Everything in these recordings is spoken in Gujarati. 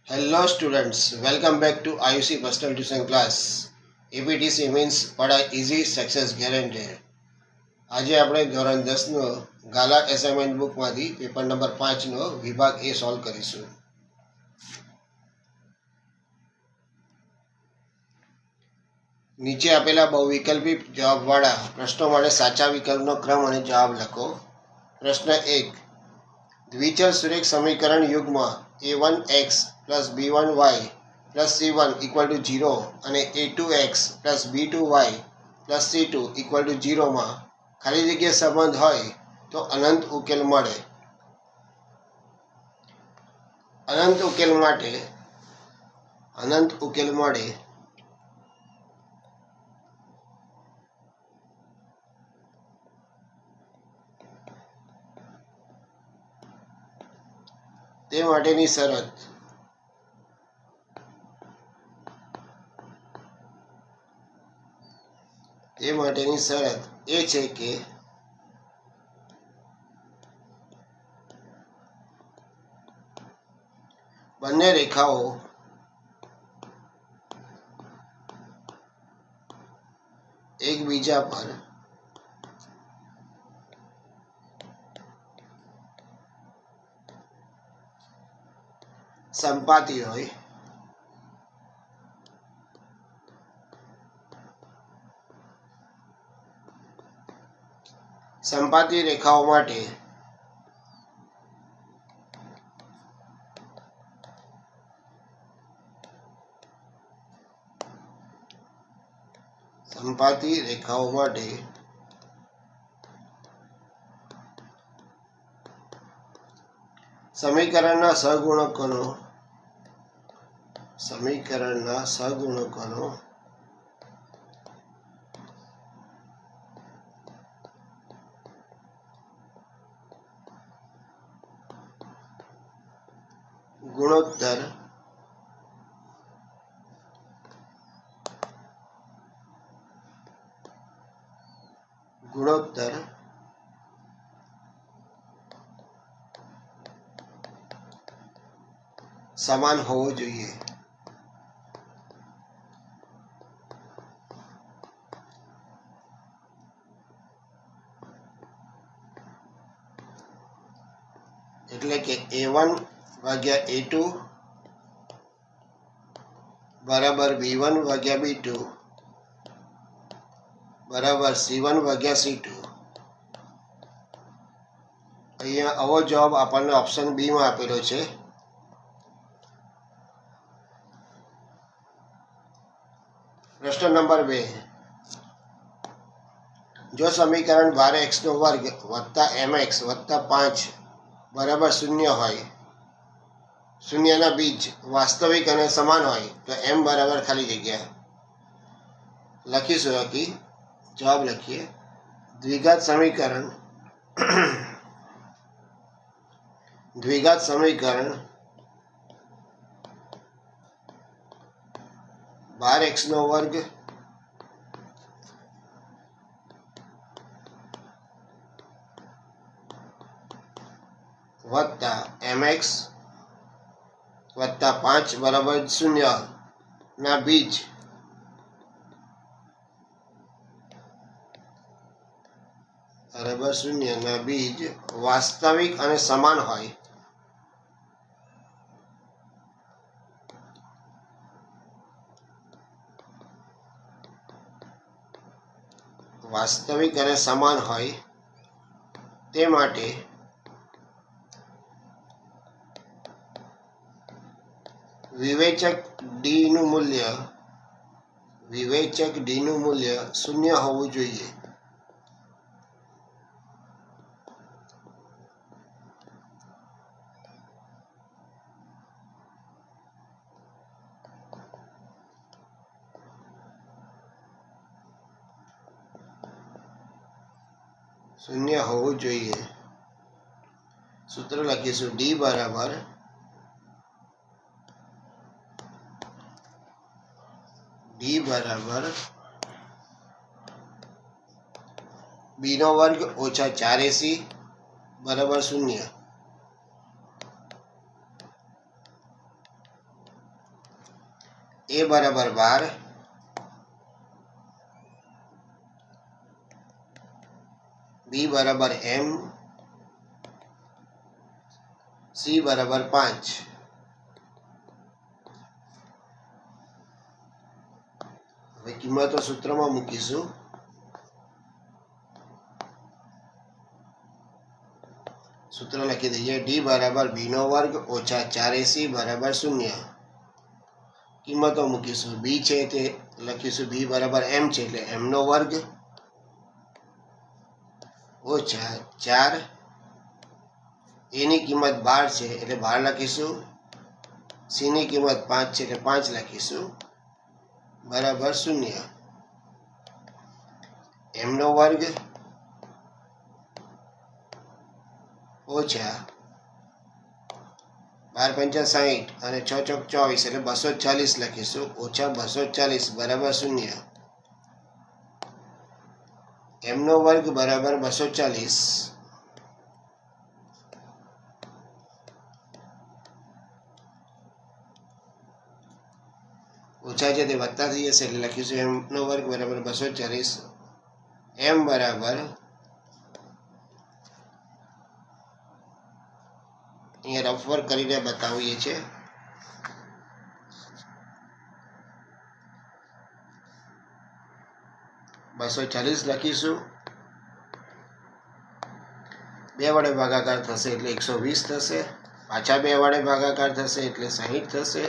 Hello students, welcome back to Ayushi personal tuition class. APTC means पढ़ा इजी सक्सेस गेरेंटेड। આજે આપણે ધોરણ 10નો ગાલા એસાઇનમેન્ટ બુકમાંથી પેપર નંબર 5નો વિભાગ એ સોલ્વ કરીશું। નીચે આપેલા બહુવિકલ્પી જવાબવાળા પ્રશ્નો માટે સાચા વિકલ્પનો ક્રમ અને જવાબ લખો। પ્રશ્ન 1, દ્વિચલ સુરેખ સમીકરણ યુગમાં a1x plus b1y plus c1 equal to 0 અને a2x plus b2y plus c2 equal to 0 માં ખાલી જગ્યા સંબંધ હોય તો અનંત ઉકેલ મળે। અનંત ઉકેલ મળે તે માટેની શરત એ છે કે બંને રેખાઓ એકબીજા પર સંપાતી હોય સંપાતી રેખાઓ માટે સમીકરણના સહગુણકોનો ગુણોત્તર સમાન હોવો જોઈએ। એટલે કે a1 ભાગ્યા a2 બરાબર b1 ભાગ્યા b2 બરાબર c1 ભાગ્યા c2। અહીંયા આવો જવાબ આપણને ઓપ્શન બી માં આપેલો છે। પ્રશ્ન નંબર 2, જો સમીકરણ 12x² વત્તા mx વત્તા 5 બરાબર 0 હોય, શૂન્યના બીજ વાસ્તવિક અને સમાન હોય તો m બરાબર ખાલી જગ્યા લખીશું। જવાબ લખીએ। દ્વિઘાત સમીકરણ 12x² વત્તા mx વત્તા 5 બરાબર 0 ના બીજ વાસ્તવિક અને સમાન હોય તે માટે વિવેચક ડી નું મૂલ્ય 0 હોવું જોઈએ। સૂત્ર લખીશું ડી બરાબર b² ઓછા 4ac બરાબર 0। એ બરાબર 12, બી બરાબર એમ, સી બરાબર 5. હવે કિંમતો સૂત્રમાં મૂકીશું. સૂત્ર લખી દઈએ. ડી બરાબર બીનો વર્ગ ઓછા 4ac બરાબર 0. કિંમતો મૂકીશું. બી છે તે લખીશું બી બરાબર એમ છે એટલે એમનો વર્ગ ઓછા 4. એની કિંમત 12 છે એટલે 12 લખીશું. સીની કિંમત 5 છે એટલે 5 લખીશું બરાબર 0. એમનો વર્ગ ઓછા 12 × 5 = 60 અને 6 × 4 = 24 એટલે 240 લખીશું ઓછા 240 બરાબર 0. એમનો વર્ગ બરાબર 240 ઓછા છે તે વત્તા થઈ જશે એટલે લખીશું એમનો વર્ગ બરાબર 240. એમ બરાબર અહીંયા રફ વર્ક કરીને બતાવીએ છીએ. 240 લખીશું. 2 વડે ભાગાકાર થશે એટલે 120 થશે. પાછા 2 વડે ભાગાકાર થશે એટલે 60 થશે.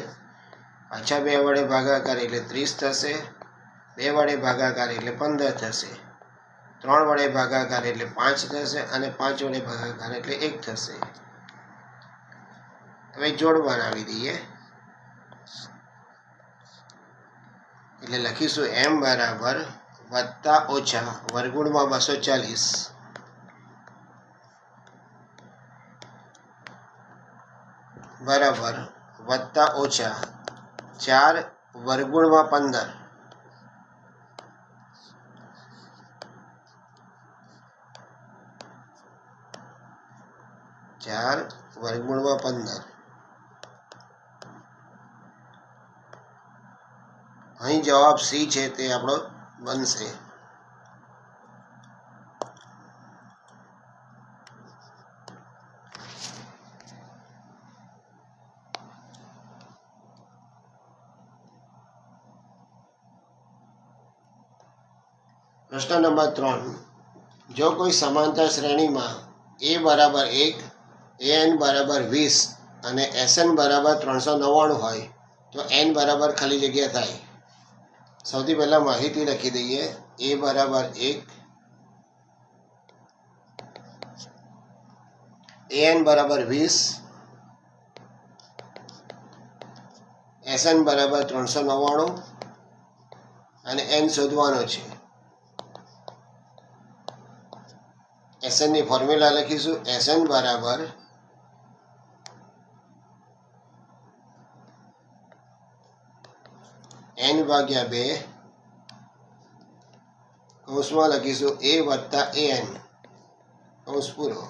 પાછા 2 વડે ભાગાકાર એટલે 30 થશે. 2 વડે ભાગાકાર એટલે 15 થશે. 3 વડે ભાગાકાર એટલે 5 થશે અને 5 વડે ભાગાકાર એટલે 1 થશે. હવે જોડ બનાવી દઈએ એટલે લખીશું એમ બરાબર વત્તા ઓછા વર્ગમૂળમાં 240 બરાબર વત્તા ઓછા 4 વર્ગમૂળમાં 15 4 વર્ગમૂળમાં 15. અહીં જવાબ સી છે તે આપણો બનશે. પ્રશ્ન નંબર 3. જો કોઈ સમાંતર શ્રેણીમાં a બરાબર 1, an બરાબર 20 અને sn બરાબર 399 હોય તો n બરાબર ખાલી જગ્યા થાય. સૌથી પહેલા માહિતી લખી દઈએ. a બરાબર 1, an બરાબર 20, sn બરાબર 399 અને n શોધવાનો છે. sn ની ફોર્મ્યુલા લખીશું. sn બરાબર n ભાગ્યા 2 કૌંસમાં લખીશું a વત્તા an કૌંસ પૂરો.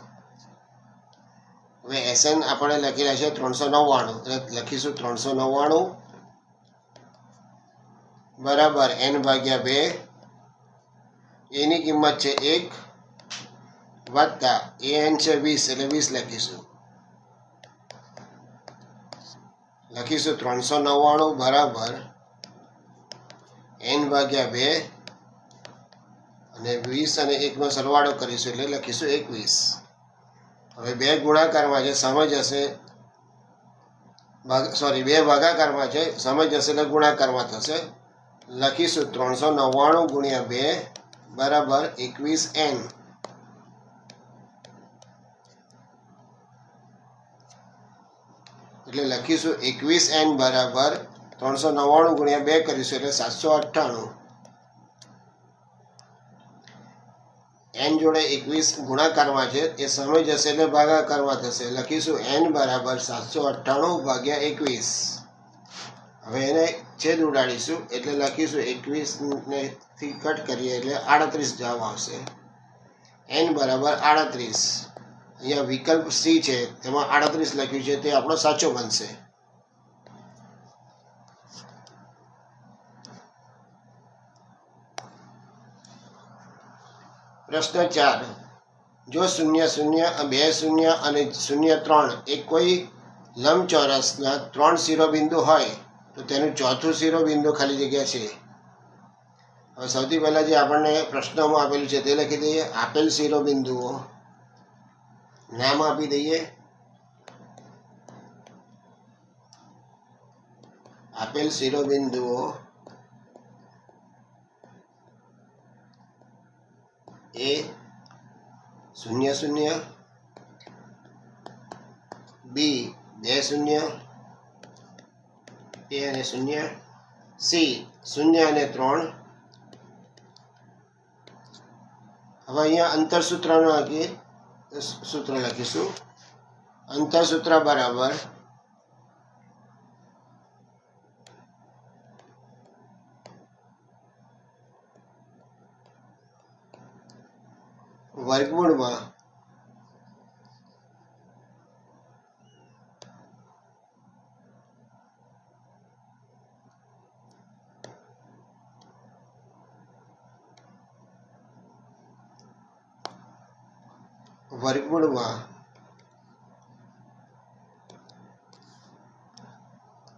હવે sn આપણે લખેલા છે 399 એટલે લખીશું 399 બરાબર n ભાગ્યા 2. એની કિંમત છે 1 વત્તા an છે 20 એટલે 20 લખીશું 399 બરાબર n ભાગ્યા 2 અને 20 અને 1 નો સરવાળો કરીશું એટલે લખીશું 21. હવે 2 ગુણાકારમાં છે સમજ હશે બે ભાગાકારમાં છે સમજ હશે એટલે ગુણાકારમાં થશે. લખીશું 399 ગુણ્યા 2 બરાબર 21n. એટલે લખીશું 21n બરાબર 399 ગુણ્યા 2 કરીશું એટલે 798. n જોડે 21 ગુણાકારમાં છે એ સમય જશે એટલે ભાગાકારમાં થશે. લખીશું n બરાબર 798 ભાગ્યા 21. હવે એને છેદ ઉડાડીશું એટલે લખીશું 21 ને થી કટ કરીએ એટલે 38 જવાબ આવશે. n બરાબર 38. અહીંયા વિકલ્પ સી છે તેમાં 38 લખ્યું છે તે આપણો સાચો બનશે. પ્રશ્ન 4, જો 0 0 2 0 અને 0 3 એ કોઈ લંબચોરસના 3 શિરોબિંદુ હોય તો તેનું ચોથું શિરોબિંદુ ખાલી જગ્યા છે. હવે સૌથી પહેલાં જે આપણને પ્રશ્નમાં આપેલું છે તે લખી દઈએ. આપેલ શિરોબિંદુઓ નામ આપી દઈએ. આપેલ શિરોબિંદુઓ એ 0 0, બી 2 0, એ અને 0, સી 0 અને 3. હવે અહીંયા અંતરસૂત્ર નાખીએ, સૂત્ર લખીશું. અંતરસૂત્ર બરાબર વર્ગમૂળમાં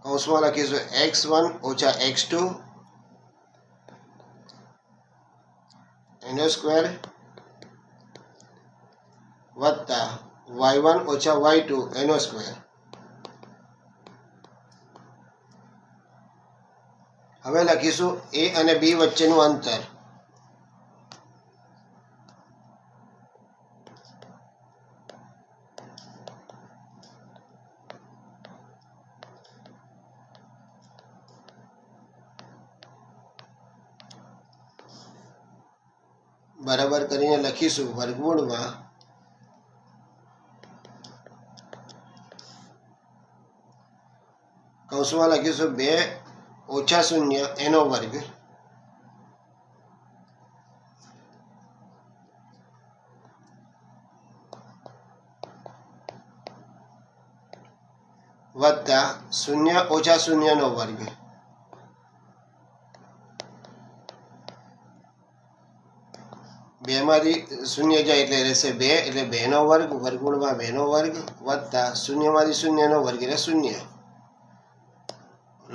કૌંસમાં લખીશું x1 - x2 એનો સ્ક્વેર વત્તા y1 - y2 એનો સ્ક્વેર. હવે લખીશું a અને b વચ્ચેનું અંતર. બરાબર કરીને લખીશું વર્ગમૂળમાં કૌંસમાં લખીશું 2 - 0 એનો વર્ગ વત્તા 0 - 0 નો વર્ગ. બેમાંથી 0 જાય એટલે રહેશે 2, એટલે 2 નો વર્ગ વર્ગમૂળમાં 2 નો વર્ગ વત્તા 0માંથી 0 નો વર્ગ એટલે 0.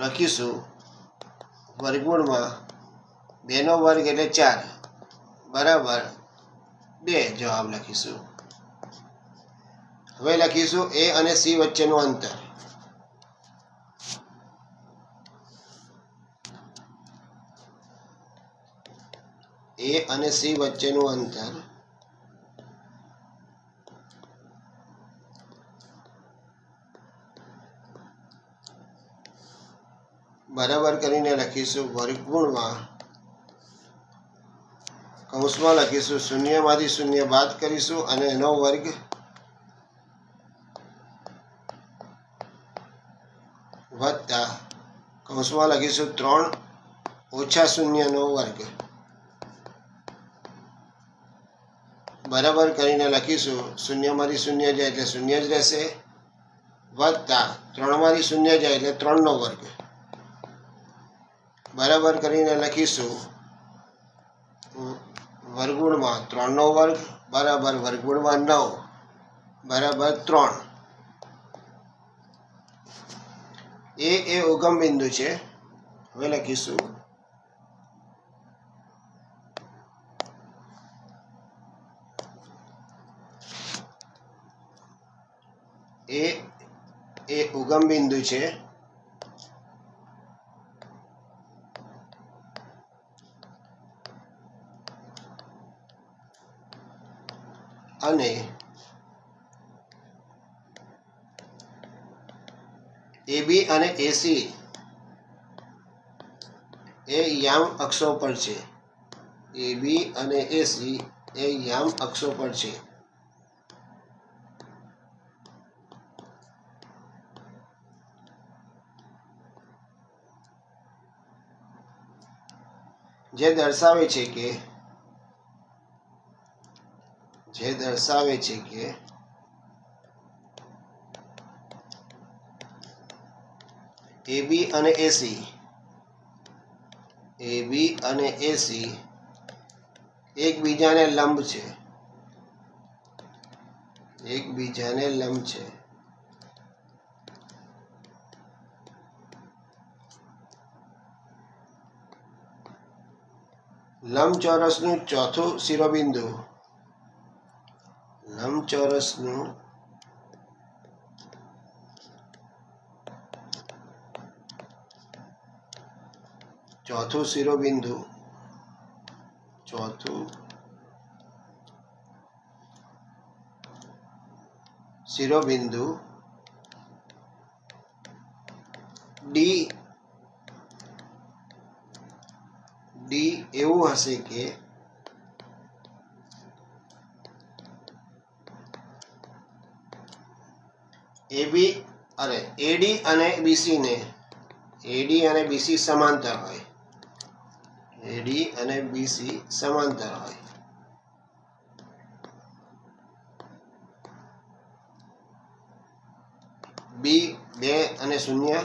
લખીશું વર્ગમૂળમાં 2 નો વર્ગ એટલે 4 બરાબર 2 જવાબ લખીશું. હવે લખીશું a અને c વચ્ચેનું અંતર. a અને c વચ્ચેનું અંતર બરાબર કરીને લખીશું વર્ગમૂળમાં કૌંસમાં લખીશું 0માંથી 0 બાદ કરીશું અને એનો વર્ગ વત્તા કૌંસમાં લખીશું 3 - 0 નો વર્ગ બરાબર કરીને લખીશું 0માંથી 0 જાય એટલે 0 જ રહેશે વત્તા 3માંથી 0 જાય એટલે 3 નો વર્ગ બરાબર કરીને લખીશું વર્ગમૂળમાં 3 નો વર્ગ બરાબર વર્ગમૂળમાં 9 બરાબર 3. એ ઉગમ બિંદુ છે. હવે લખીશું એ ઉગમ બિંદુ છે અને AB અને AC એ યામ અક્ષો પર છે. AB અને AC એ યામ અક્ષો પર છે. જે દર્શાવે છે કે AB અને AC એકબીજાને લંબ છે, એકબીજાને લંબ છે. લંબચોરસનું ચોથું શિરોબિંદુ, લંબચોરસનું ચોથું શિરોબિંદુ, ચોથું શિરોબિંદુ ડી એવું હશે કે એડી અને બીસી સમાંતર હોય, એડી અને બીસી સમાંતર હોય. બી 2 અને 0,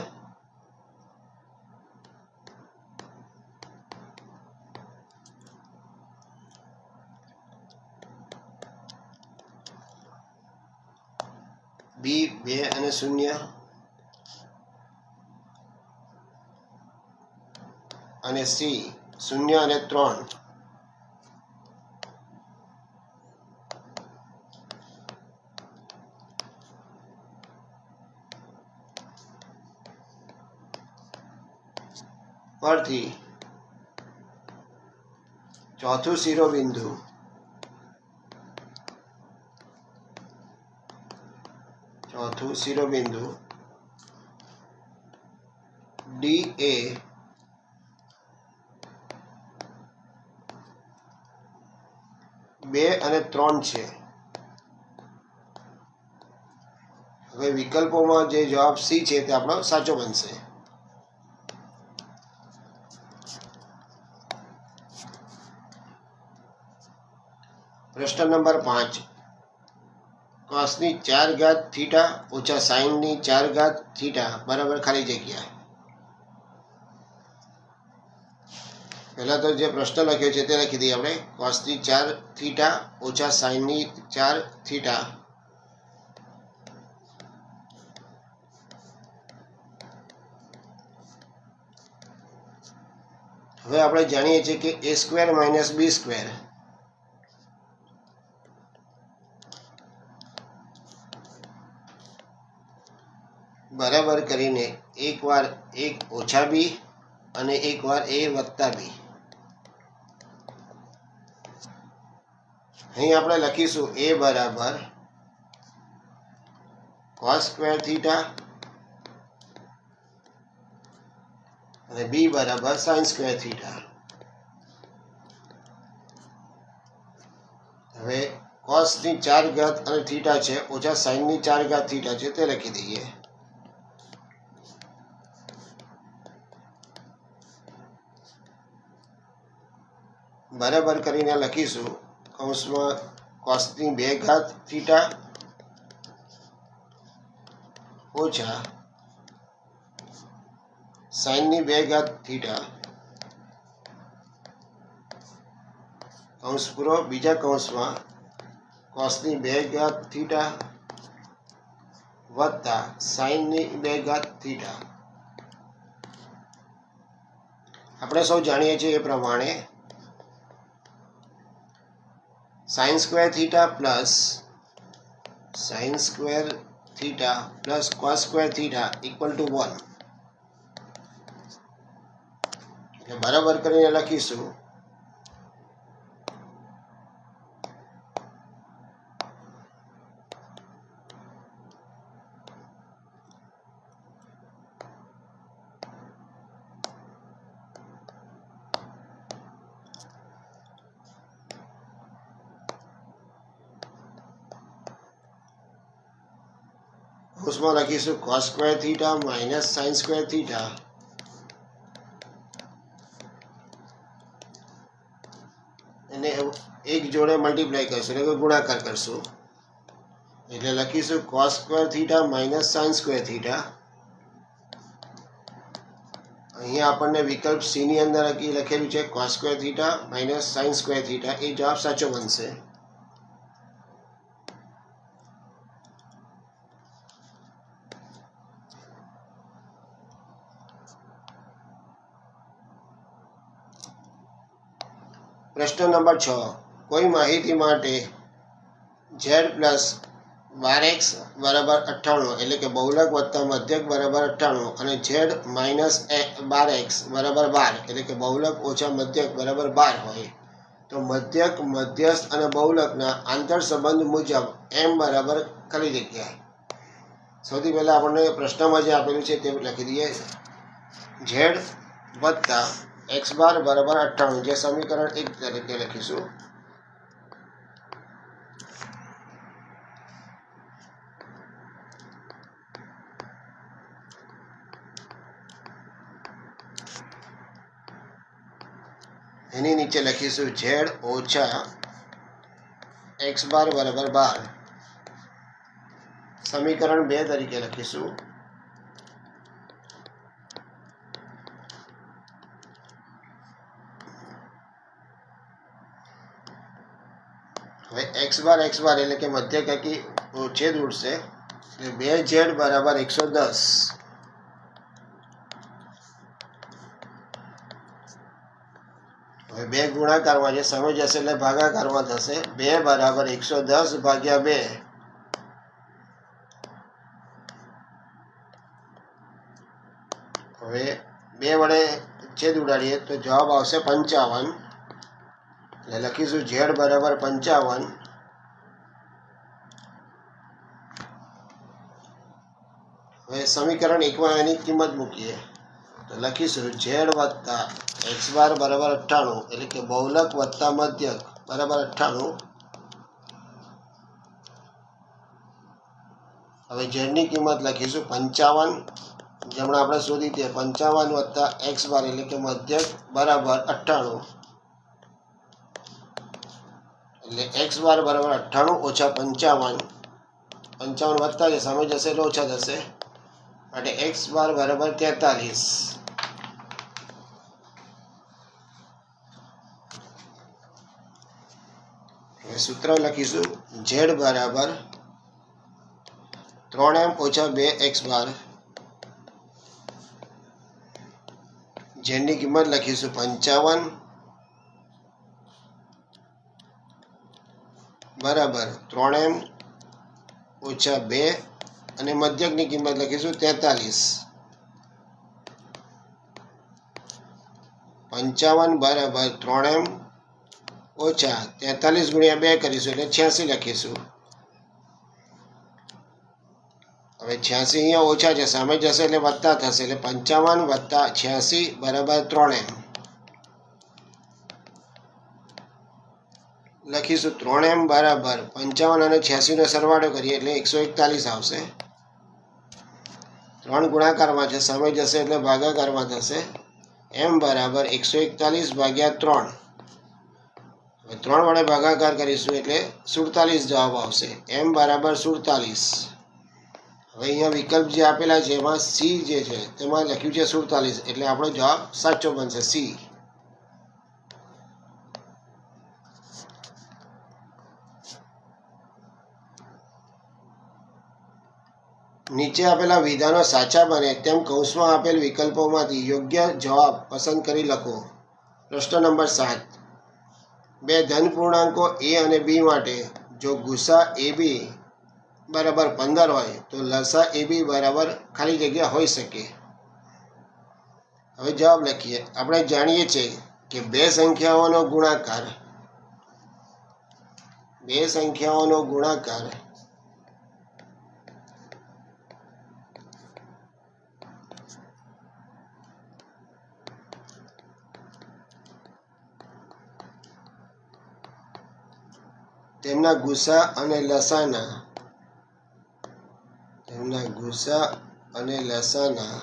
બી 2 અને 0 અને સી 0 અને 3. પરથી ચોથું શિરોબિંદુ ડી એ 2 અને 3 છે. હવે વિકલ્પોમાં જે જવાબ સી છે તે આપણો સાચો બનશે. પ્રશ્ન નંબર 5, કોસની 4 ઘાત થીટા ઓછા સાઈનની 4 ઘાત થીટા બરાબર ખાલી જગ્યા. પહેલા તો જે પ્રશ્ન લખ્યો છે તે લખી દઈએ આપણે. કોસની 4 થીટા ઓછા સાઈનની 4 થીટા હવે આપણે જાણીએ છીએ કે a square minus b square બરાબર કરીને એકવાર 1 ઓછા b અને એકવાર a વત્તા b. અહીં આપણે લખીશું a બરાબર cos સ્ક્વેર થીટા અને b બરાબર sin સ્ક્વેર થીટા. હવે cos ની 4 ઘાત અને થીટા છે ઓછા sin ની 4 ઘાત થીટા છે તે લખી દઈએ. બરાબર કરીને લખીશું કૌંસમાં cos ની 2 ઘાત થીટા ઓછા sin ની 2 ઘાત થીટા કૌંસ પૂરો. બીજા કૌંસમાં cos ની 2 ઘાત થીટા વત્તા sin ની 2 ઘાત થીટા. આપણે સૌ જાણીએ છીએ એ પ્રમાણે sin square theta plus cos square theta equal to 1. એટલે બરાબર કરીને લખીશું उसमें लखीशू cos square theta minus sin square theta એને એક જોડે મલ્ટીપ્લાય કરશું એટલે કે ગુણાકાર કરશું એટલે લખીશું cos square theta minus sin square theta અહીંયા આપણને વિકલ્પ સી ની અંદર લખેલું છે cos square theta minus sine square theta, એ જવાબ સાચો બનશે. પ્રશ્ન નંબર 6. કોઈ માહિતી માટે z પ્લસ 12x બરાબર 98 એટલે કે બહુલક વત્તા મધ્યક બરાબર 98 અને z માઇનસ 12x બરાબર 12 એટલે કે બહુલક ઓછા મધ્યક બરાબર 12 હોય તો મધ્યક, મધ્યસ્થ અને બહુલકના આંતર સંબંધ મુજબ m બરાબર ખાલી જગ્યા. સૌથી પહેલાં આપણને પ્રશ્નમાં જે આપેલું છે તે લખી દઈએ. z વત્તા x બાર બરાબર 98, જે સમીકરણ 1 તરીકે લખીશું. એની નીચે લખીશું z ઓછા x બાર બરાબર 12, સમીકરણ 2 તરીકે લખીશું. હવે x બાર એટલે કે મધ્યક એકી છેદ ઉડશે એટલે 2z બરાબર 110. હવે 2 ગુણાકારમાં જે સમય જશે એટલે ભાગાકારમાં થશે. 2 બરાબર 110 ભાગ્યા 2. હવે 2 વડે છેદ ઉડાડીએ તો જવાબ આવશે 55. એટલે લખીશું z બરાબર 55. હવે સમીકરણ 1માં એની કિંમત મૂકીએ તો લખીશું z વત્તા x બાર બરાબર 98 એટલે કે બહુલક વત્તા મધ્યક બરાબર 98. હવે z ની કિંમત લખીશું 55. જેમણે આપણે શોધી તે 55 વત્તા x બાર એટલે કે મધ્યક બરાબર 98 એટલે x બાર બરાબર 98 ઓછા 55. 55 વત્તા જે સામે જશે એટલે ઓછા થશે માટે x બાર બરાબર 43. સૂત્ર લખીશું z બરાબર 3m ઓછા 2x બાર. z ની કિંમત લખીશું 55 બરાબર 3m ઓછા 2 અને મધ્યકની કિંમત લખીશું 43. 55 બરાબર 3m ઓછા 43 ગુણ્યા 2 કરીશું એટલે 86 લખીશું. હવે 86 અહીંયા ઓછા છે, સામે જશે એટલે વત્તા થશે એટલે 55 વત્તા 86 બરાબર 3m. લખીશું 3m બરાબર 55 અને 86 નો સરવાળો કરીએ એટલે 141 આવશે. 3 ગુણાકારમાં છે, સામે જશે એટલે ભાગાકારમાં થશે. m બરાબર 141 ભાગ્યા 3. હવે 3 વડે ભાગાકાર કરીશું એટલે 47 જવાબ આવશે. m બરાબર 47. હવે અહીંયા વિકલ્પ જે આપેલા છે એમાં સી જે છે તેમાં લખ્યું છે 47 એટલે આપણો જવાબ સાચો બનશે સી. નીચે આપેલા વિધાનો સાચા બને તેમ કૌંસમાં આપેલ વિકલ્પોમાંથી યોગ્ય જવાબ પસંદ કરી લખો. પ્રશ્ન નંબર 7. બે ધન પૂર્ણાંકો a અને b માટે જો ગુસા ab બરાબર 15 હોય તો લસા ab બરાબર ખાલી જગ્યા હોઈ શકે. હવે જવાબ લખીએ. આપણે જાણીએ છીએ કે બે સંખ્યાઓનો ગુણાકાર તેમના ગુસા અને લસાના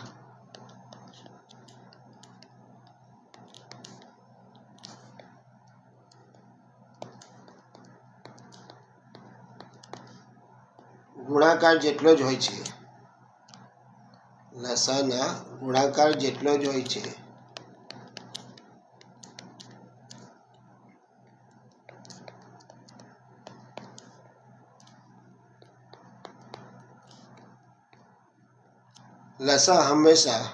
ગુણાકાર જેટલો જ હોય છે. લસાના ગુણાકાર જેટલો જ હોય છે. લસા હંમેશા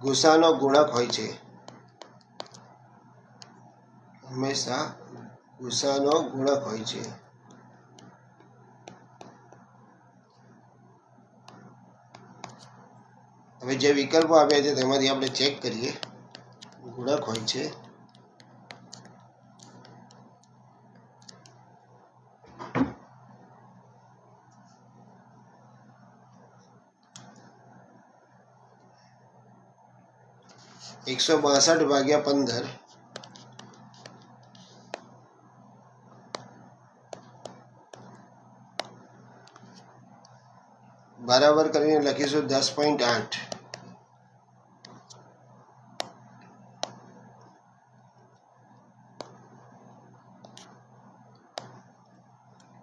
ગુસાનો ગુણક હોય છે. હંમેશા ગુસાનો ગુણક હોય છે. હવે જે વિકલ્પો આપ્યા છે તેમાંથી આપણે ચેક કરીએ. ગુણક હોય છે. (162/15) બરાબર કરીને લખીશું 10.8.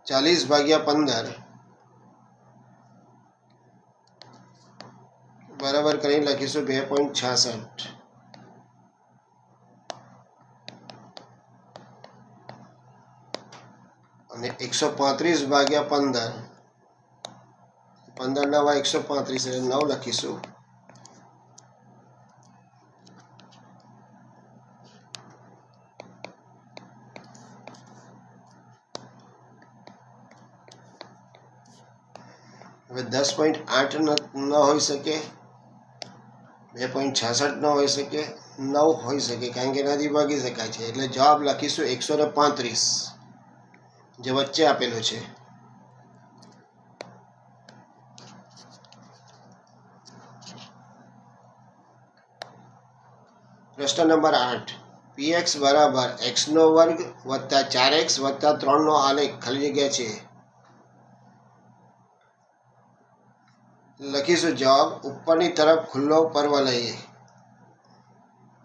(40/15) બરાબર કરીને લખીશું 2.66. અને 135/15 15 નવા 135 એટલે 9 લખીશું. હવે 10.8 ન હોઈ શકે, 2.66 ન હોઈ શકે, 9 હોઈ શકે, કારણ કે એનાથી ભાગી શકાય છે. એટલે જવાબ લખીશું 135, જે વચ્ચે આપેલો છે. પ્રશ્ન નંબર 8. px બરાબર x² વત્તા 4x વત્તા 3 નો આલેખ ખાલી જગ્યા છે. લખીશું જવાબ ઉપરની તરફ ખુલ્લો પરવલય.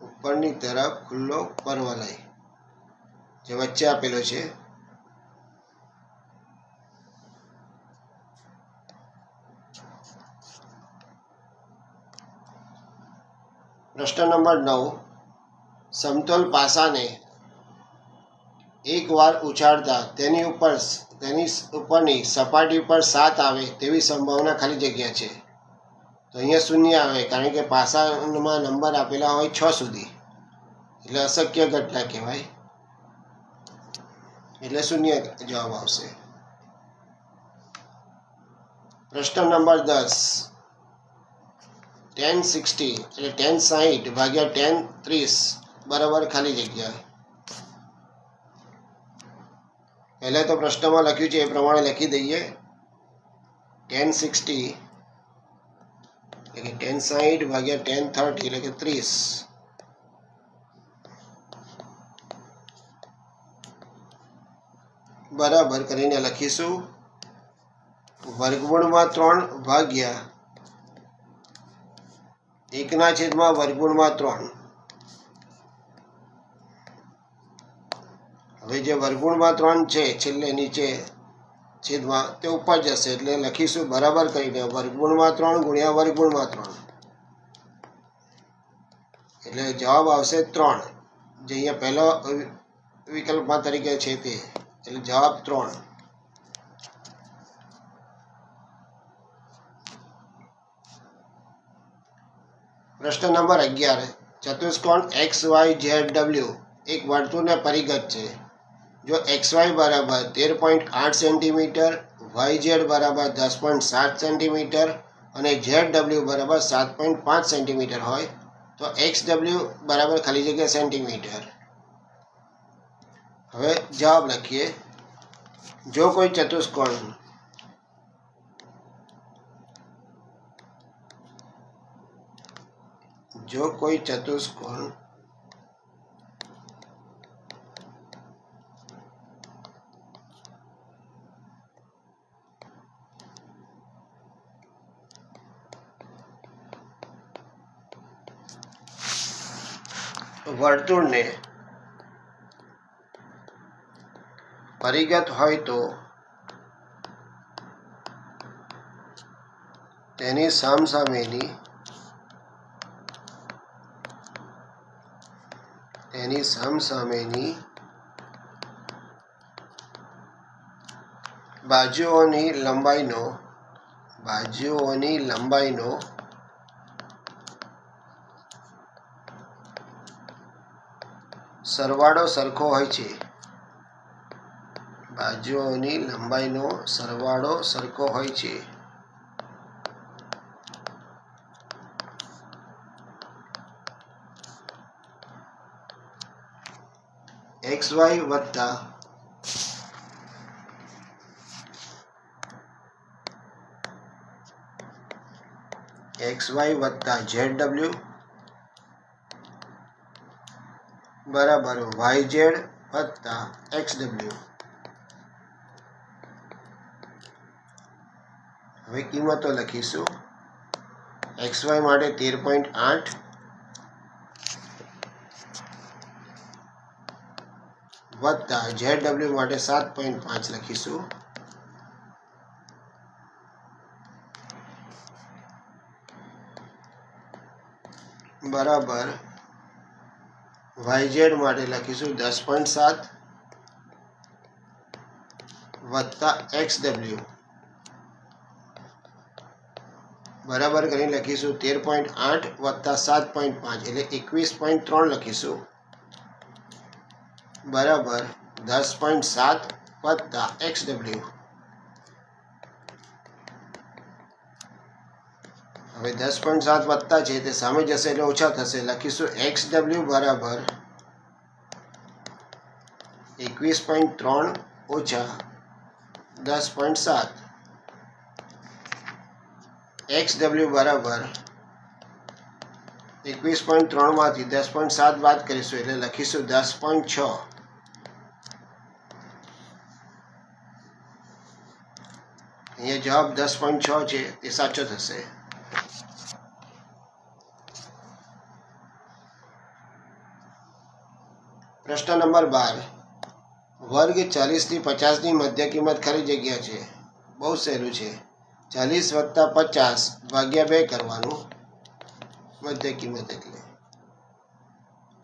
ઉપરની તરફ ખુલ્લો પરવલય, જે વચ્ચે આપેલો છે. પ્રશ્ન નંબર 9. સમતલ પાસાને એકવાર ઉછાળતા તેની ઉપરની સપાટી પર 7 આવે તેવી સંભાવના ખાલી જગ્યા છે. તો અહીંયા શૂન્ય આવે, કારણ કે પાસામાં નંબર આપેલા હોય 6 સુધી, એટલે અશક્ય ઘટના કહેવાય, એટલે શૂન્ય જવાબ આવશે. પ્રશ્ન નંબર 10. tan 60 એટલે tan 60 ભાગ્યા tan 30 બરાબર ખાલી જગ્યા. પહેલા તો પ્રશ્નમાં લખ્યું છે એ પ્રમાણે લખી દઈએ. tan 60 એટલે કે tan 60 ભાગ્યા tan 30 એટલે કે 30 બરાબર કરીને લખીશું વર્ગમૂળમાં 3 ભાગ્યા 1/3. હવે જે વર્ગમૂળમાં 3 છે છેલ્લે નીચે છેદમાં તે ઉપર જશે, એટલે લખીશું બરાબર કરીને વર્ગમૂળમાં 3 ગુણ્યા વર્ગમૂળમાં 3, એટલે જવાબ આવશે 3, જે અહીંયા પહેલો વિકલ્પમાં તરીકે છે તે, એટલે જવાબ 3. પ્રશ્ન નંબર 11. ચતુષ્કોણ XYZW એક વર્તુળને પરિઘટ છે. જો XY બરાબર 13.8 સેન્ટીમીટર, YZ બરાબર 10.7 સેન્ટીમીટર અને ZW બરાબર 7.5 સેન્ટીમીટર હોય તો XW બરાબર ખાલી જગ્યા સેન્ટીમીટર. હવે જવાબ લખીએ. જો કોઈ ચતુષ્કોણ વર્તુળને પરિગત હોય તો તેની સામસામેની બાજુઓની લંબાઈનો સરવાળો સરખો હોય છે. બાજુઓની લંબાઈનો સરવાળો સરખો હોય છે. XY વત્તા ZW બરાબર YZ વત્તા XW. હવે કિંમતો લખીશું. XY માટે 13.8 વત્તા ZW માટે 7.5 લખીશું. બરાબર YZ માટે લખીશું 10.7 વત્તા XW બરાબર કરીને લખીશું 13.8 વત્તા 7.5 એટલે 21.3 લખીશું. બરાબર 10.7 વત્તા XW. હવે 10.7 વત્તા છે તે સામે જશે એટલે ઓછા થશે. લખીશું XW બરાબર 21.3 ઓછા 10.7. XW બરાબર 21.3 માંથી 10.7 બાદ કરીશું એટલે લખીશું 10.6. અહીંયા જવાબ 10.6 છે તે સાચો થશે. પ્રશ્ન નંબર 12. વર્ગ 40 થી 50 ની મધ્ય કિંમત ખરી જગ્યા છે. બહુ સહેલું છે. 40 વત્તા 50 ભાગ્યા 2 કરવાનું. મધ્ય કિંમત એટલે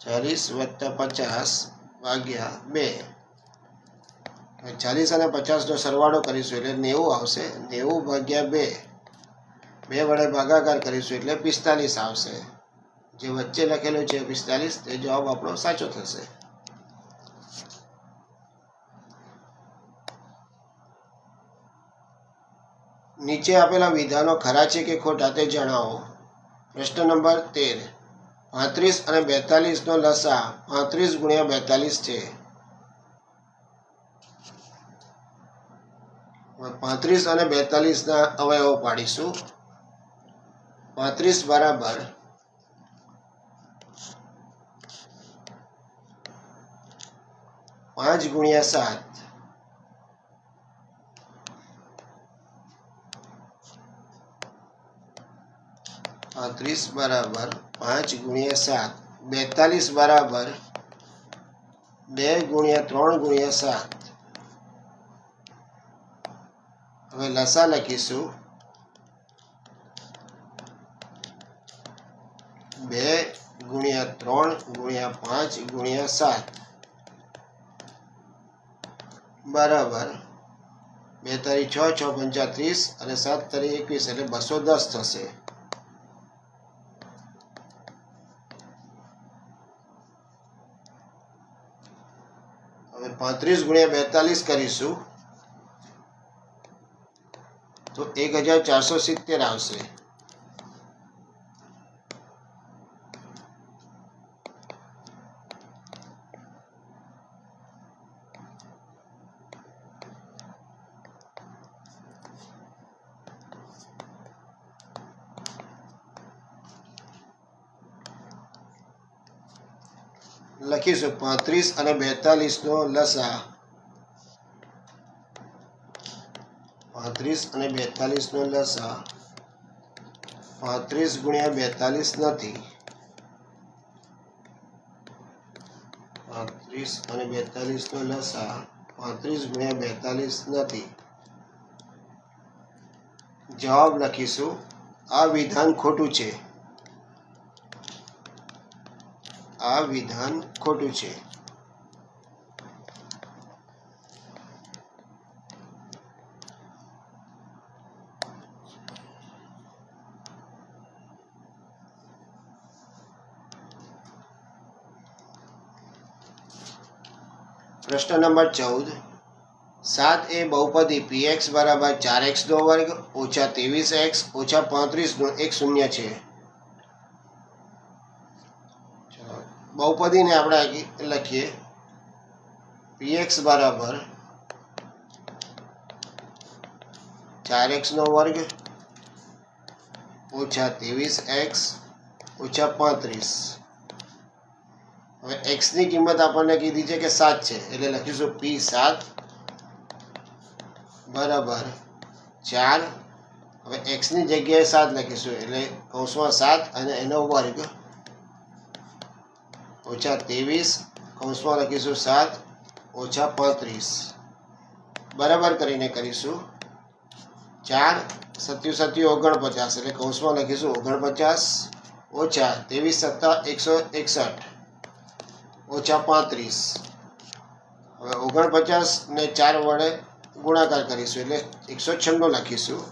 40 વત્તા 50 ભાગ્યા 2. 40 અને 50 નો સરવાળો કરીશું એટલે 90 આવશે. 90 ભાગ્યા 2 વડે ભાગાકાર કરીશું એટલે 45 આવશે. જે વચ્ચે લખેલું છે 45 તે જવાબ આપણો સાચો થશે. નીચે આપેલા વિધાનો ખરા છે કે ખોટા તે જણાવો. પ્રશ્ન નંબર 13. 35 અને 42 નો લસા 35 ગુણ્યા 42 છે. 35 અને 42 ના અવયવો પાડીશું. 35 બરાબર 5 ગુણ્યા 7. 35 બરાબર 5 ગુણ્યા 7. 42 બરાબર 2 ગુણ્યા 3 ગુણ્યા 7. હવે લસા લખીશું. 2 ગુણ્યા 3 ગુણ્યા 5 ગુણ્યા 7 બરાબર 2 તારી 6 6 પંચા 30 અને 7 તારી 21 એટલે 210 થશે. હવે 35 ગુણ્યા 42 કરીશું તો 1470 આવશે. લખીશું 35 અને 42 નો લસા. 35 અને 42 નો લસા 35 ગુણ્યા 42 નથી. 35 અને 42 નો લસા 35 × 42 નથી. જવાબ લખીશું આ વિધાન ખોટું છે. આ વિધાન ખોટું છે. પ્રશ્ન નંબર 14. 7 એ બહુપદી px બરાબર 4x² ઓછા 23x ઓછા 35નું એક શૂન્ય છે. બહુપદીને આપણે લખીએ px બરાબર 4x² ઓછા 23x ઓછા 35. હવે x ની કિંમત આપણને કીધી છે કે 7 છે એટલે લખીશું p7 બરાબર 4. હવે x ની જગ્યાએ 7 લખીશું એટલે કૌંસમાં 7 અને એનો વર્ગ ઓછા 23 કૌંસમાં લખીશું 7 ઓછા 35 બરાબર કરીને કરીશું 4 સત્યુ 49 એટલે કૌંસમાં લખીશું 49 ઓછા 23 + 7 161 ઓછા 35. હવે 49 ને 4 વડે ગુણાકાર કરીશું એટલે 196 લખીશું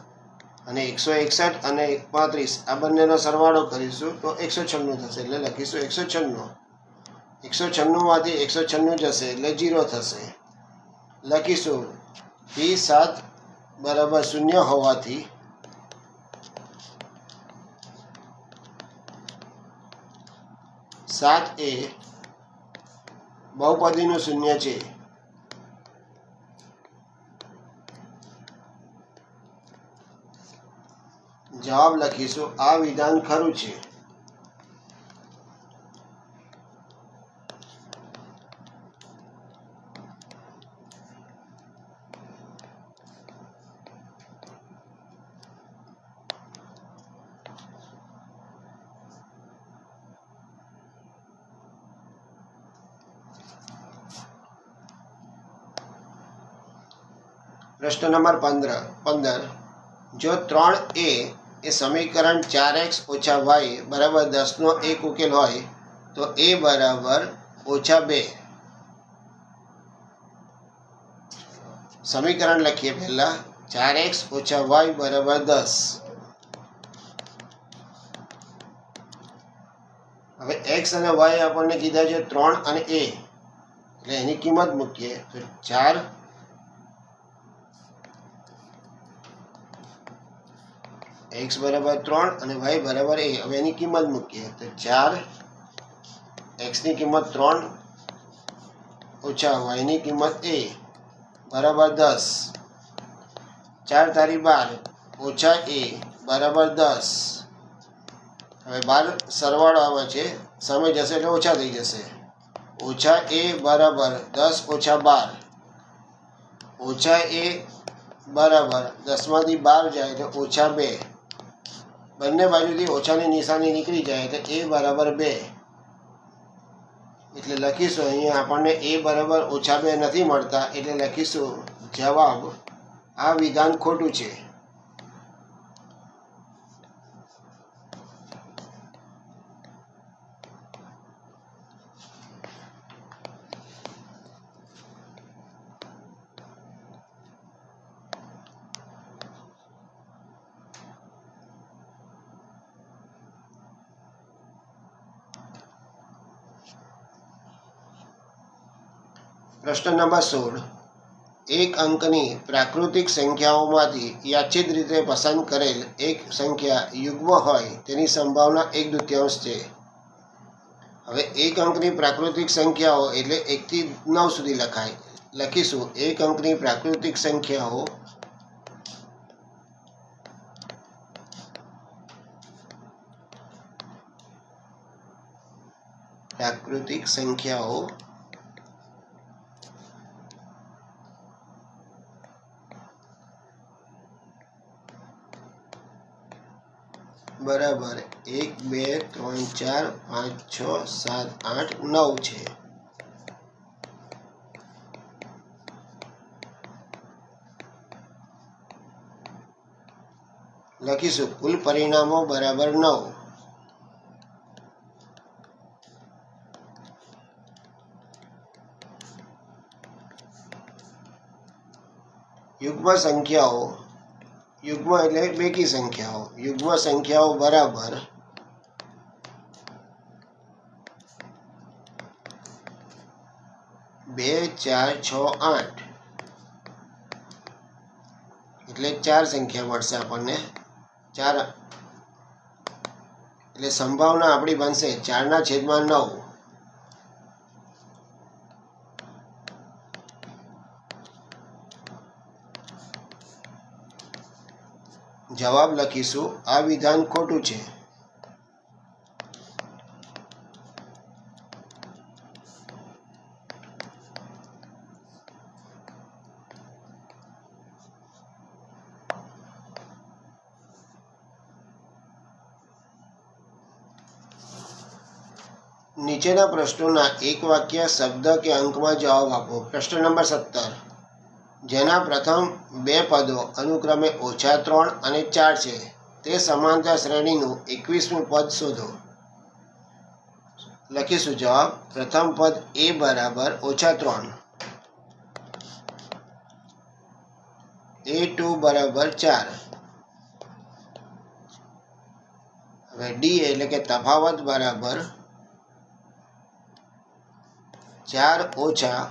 અને 161 અને 35 આ બંનેનો સરવાળો કરીશું તો 196 થશે એટલે લખીશું 196. 196માંથી 196 જશે એટલે 0 થશે. લખીશું p7 બરાબર 0 હોવાથી સાત એ બહુપદીનું શૂન્ય છે. જવાબ લખીશું આ વિધાન ખરું છે. પ્રશ્ન નંબર 15. જો 3a એ સમીકરણ 4x ઓછા y બરાબર 10નો એક ઉકેલ હોય તો a બરાબર -2. સમીકરણ લખીએ પહેલા 4x ઓછા y બરાબર 10. હવે x અને y આપણને કીધા છે 3 અને a એટલે એની કિંમત મૂકીએ તો 4 x બરાબર 3 અને y બરાબર a. હવે એની કિંમત મૂકીએ તો 4 x ની કિંમત 3 ઓછા y ની કિંમત a બરાબર 10. 4 તારી 12 ઓછા a બરાબર 10. હવે 12 સરવાળામાં છે સામે જશે એટલે ઓછા થઈ જશે. ઓછા a બરાબર 10 ઓછા 12. ઓછા a બરાબર 10માંથી 12 જાય એટલે ઓછા 2. બંને બાજુથી ઓછાની નિશાની નીકળી જાય એટલે a બરાબર 2. એટલે લખીશું અહીંયા આપણને a બરાબર -2 નથી મળતા એટલે લખીશું જવાબ આ વિધાન ખોટું છે. પ્રશ્ન નંબર 16. એક અંકની પ્રાકૃતિક સંખ્યાઓમાંથી યાદચ્છિક રીતે પસંદ કરેલ એક સંખ્યા યુગ્મ હોય તેની સંભાવના 1/2 છે. હવે એક અંકની પ્રાકૃતિક સંખ્યાઓ એટલે 1 થી 9 સુધી લખાય. લખીશું એક અંકની પ્રાકૃતિક સંખ્યાઓ બરાબર 1 2 3 4 5 6 7 8 9 છે. લખીશું કુલ પરિણામો બરાબર 9. યુગ્મ એટલે બેકી સંખ્યાઓ, યુગ્મ સંખ્યાઓ બરાબર 2, 4, 6, 8 એટલે 4 સંખ્યા મળશે આપણને. 4 એટલે સંભાવના આપણી બનશે 4/9. જવાબ લખીશું આ વિધાન ખોટું છે. નીચેના પ્રશ્નોના એક વાક્ય, શબ્દ કે અંકમાં જવાબ આપો. પ્રશ્ન નંબર 17, જેના પ્રથમ 2 પદો અનુક્રમે -3 અને 4 છે તે સમાંતર શ્રેણીનું 21મું પદ શોધો. લખીશું જવાબ. પ્રથમ પદ a બરાબર -3, a2 બરાબર 4. હવે d એટલે કે તફાવત બરાબર 4 ઓછા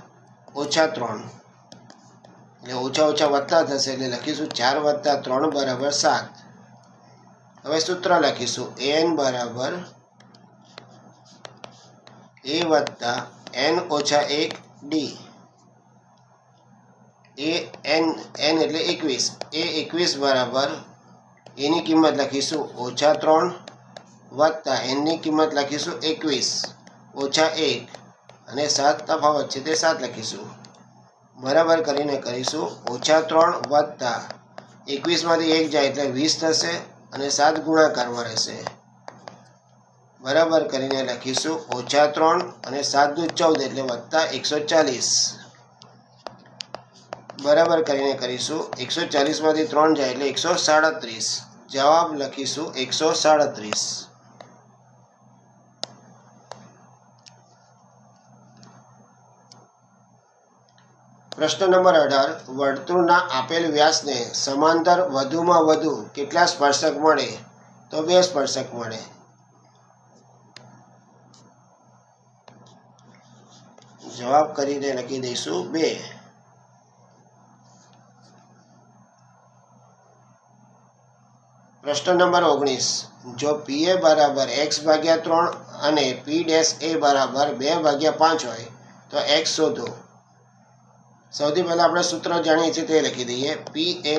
-3 એટલે ઓછા વત્તા થશે એટલે લખીશું 4 + 3 બરાબર 7. હવે સૂત્ર લખીશું an બરાબર a વત્તા n ઓછા 1 d. n એટલે 21, એ 21 બરાબર એની કિંમત લખીશું -3 વત્તા એનની કિંમત લખીશું 21 ઓછા 1 અને 7 તફાવત છે તે 7 લખીશું. બરાબર કરીને કરીશું -3 વત્તા 21માંથી 1 જાય એટલે 20 થશે અને 7 ગુણાકારમાં રહેશે. બરાબર કરીને લખીશું -3 અને 7 × 14 એટલે વત્તા 140. બરાબર કરીને કરીશું 140માંથી 3 જાય એટલે 137. જવાબ લખીશું 137. પ્રશ્ન નંબર 18, વર્તુળના આપેલ વ્યાસને સમાંતર વધુમાં વધુ કેટલા સ્પર્શક મળે? તો 2 સ્પર્શક મળે. જવાબ કરીને લખી દઈશું 2. પ્રશ્ન નંબર 19, જો PA બરાબર x/3 અને P'a બરાબર 2/5 હોય તો x શોધો. સૌથી પહેલા આપણે સૂત્ર જાણીએ છીએ તે લખી દઈએ. PA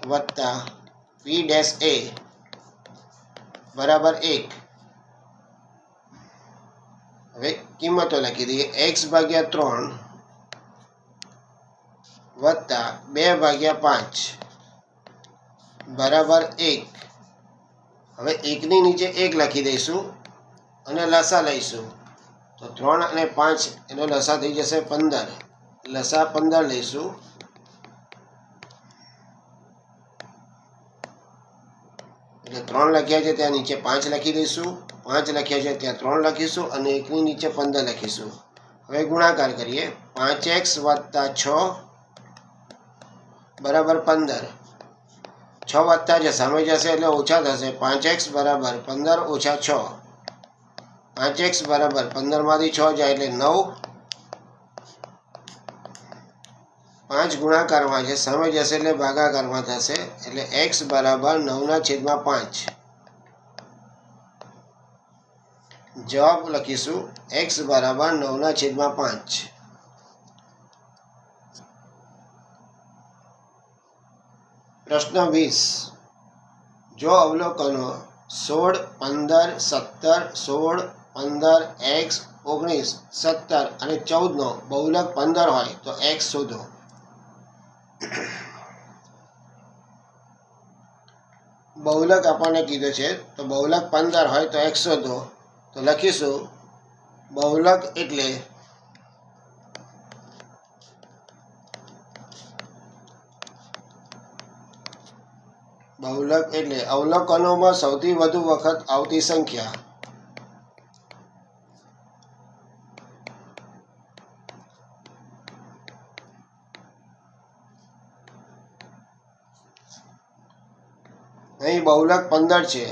વત્તા P'a બરાબર 1. હવે કિંમતો લખી દઈએ. x/3 વત્તા 2/5 બરાબર 1. હવે 1ની નીચે 1 લખી દઈશું અને લસા લઈશું. તો 3 અને 5 એનો લસા થઈ જશે 15. લસા 15 લઈશું. એટલે 3 લખ્યા છે ત્યાં નીચે 5 લખી દઈશું. 5 લખ્યા છે ત્યાં 3 લખીશું અને 1ની નીચે 15 લખીશું. હવે ગુણાકાર કરીએ. 5x વત્તા 6 બરાબર 15. 6 વત્તા છે સામે જશે એટલે ઓછા થશે. 5x બરાબર 15 ઓછા 6. 5x બરાબર 15માંથી 6 જાય એટલે 9. 5 ગુણાકારમાં છે સામે જશે એટલે ભાગાકારમાં થશે એટલે x બરાબર 9/5. જવાબ લખીશું x બરાબર 9/5. પ્રશ્ન 20, જો અવલોકનો 16, 15, 17, 16, 15, x, 19, 17 અને 14નો બહુલક 15 હોય તો x શોધો. બહુલક આપણને કીધું છે તો બહુલક 15 હોય તો x શોધો. તો લખીશું બહુલક એટલે . બહુલક એટલે અવલોકનોમાં સૌથી વધુ વખત આવતી સંખ્યા. અહીં બહુલક 15 છે.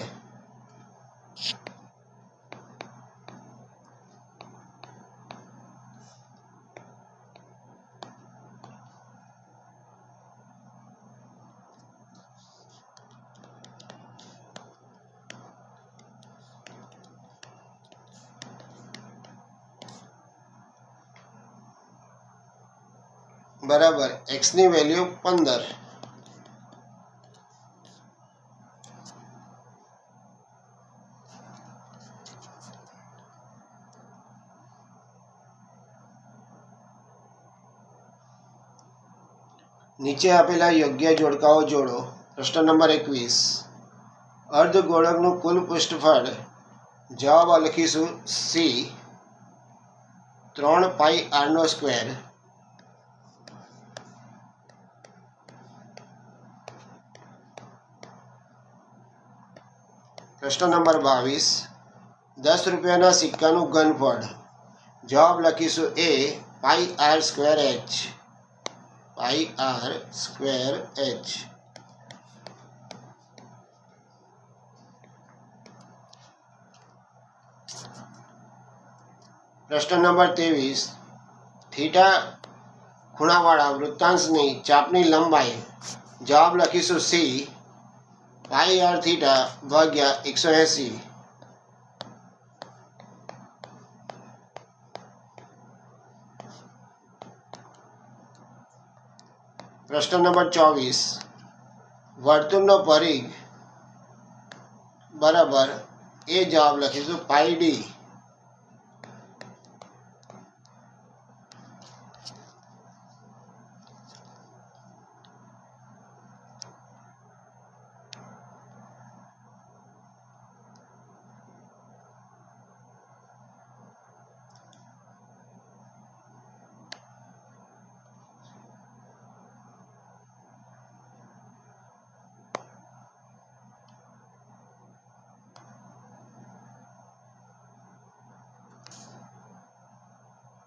બરાબર. એક્સની વેલ્યુ 15. નીચે આપેલા યોગ્ય જોડકાઓ જોડો. પ્રશ્ન નંબર 21. અર્ધગોળકનું કુલ પૃષ્ઠફળ. જવાબ લખીશું સી 3πr². પ્રશ્ન નંબર 22. 10 રૂપિયાના સિક્કાનું ઘનફળ. જવાબ લખીશું એ πr²h. πr²h. પ્રશ્ન નંબર 23. થીટા ખૂણાવાળા વૃત્તાંશની ચાપની લંબાઈ. જવાબ લખીશું સી πr θ ભાગ્યા 180. પ્રશ્ન નંબર 24. વર્તુળનો પરિઘ બરાબર એ જવાબ લખીશું πd